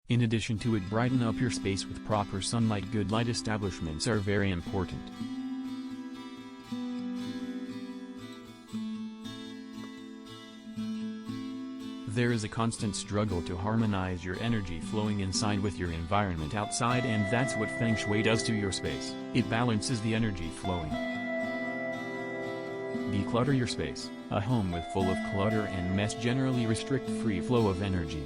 In addition to it, brighten up your space with proper sunlight. Good light establishments are very important. There is a constant struggle to harmonize your energy flowing inside with your environment outside, and that's what Feng Shui does to your space. It balances the energy flowing. Declutter your space. A home with full of clutter and mess generally restrict free flow of energy.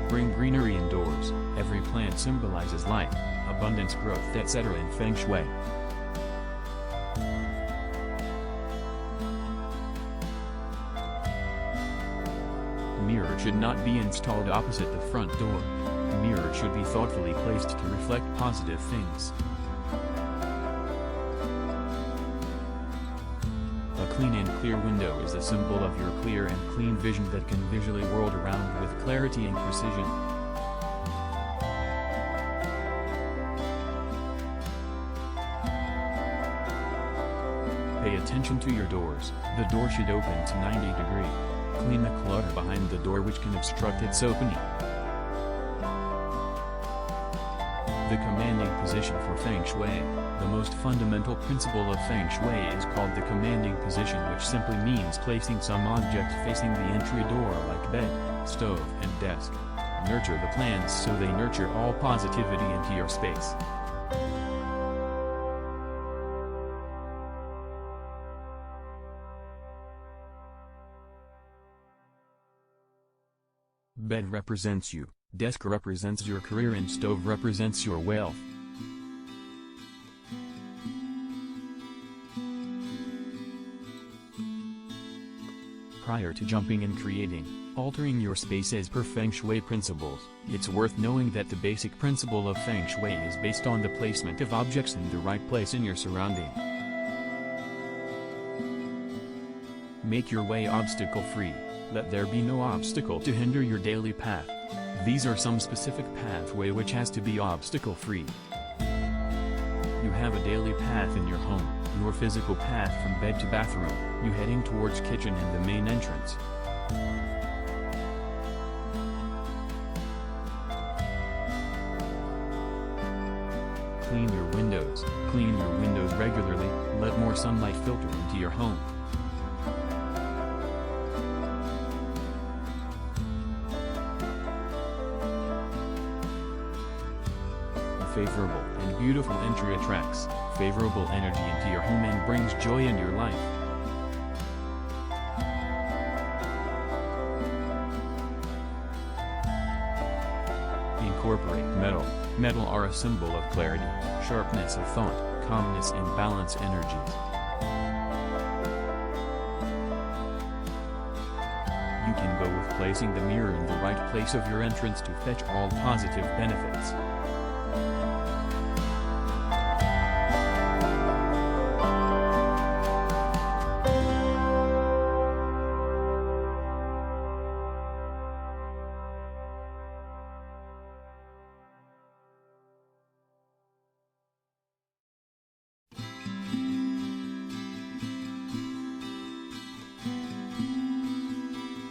Bring greenery indoors. Every plant symbolizes life, abundance, growth, etc. in Feng Shui. Mirror should not be installed opposite the front door. Mirror should be thoughtfully placed to reflect positive things. A clean and clear window is a symbol of your clear and clean vision that can visually world around with clarity and precision. Pay attention to your doors. The door should open to 90 degrees. Clean the clutter behind the door which can obstruct its opening. The commanding position for Feng Shui. The most fundamental principle of Feng Shui is called the commanding position, which simply means placing some object facing the entry door like bed, stove, and desk. Nurture the plants so they nurture all positivity into your space. Bed represents you, desk represents your career, and stove represents your wealth. Prior to jumping and creating, altering your space as per Feng Shui principles, it's worth knowing that the basic principle of Feng Shui is based on the placement of objects in the right place in your surrounding. Make your way obstacle-free. Let there be no obstacle to hinder your daily path. These are some specific pathway which has to be obstacle-free. You have a daily path in your home, your physical path from bed to bathroom, you heading towards kitchen and the main entrance. Clean your windows. Clean your windows regularly, let more sunlight filter into your home. Favorable and beautiful entry attracts favorable energy into your home and brings joy in your life. Incorporate metal. Metal are a symbol of clarity, sharpness of thought, calmness and balance energies. You can go with placing the mirror in the right place of your entrance to fetch all positive benefits.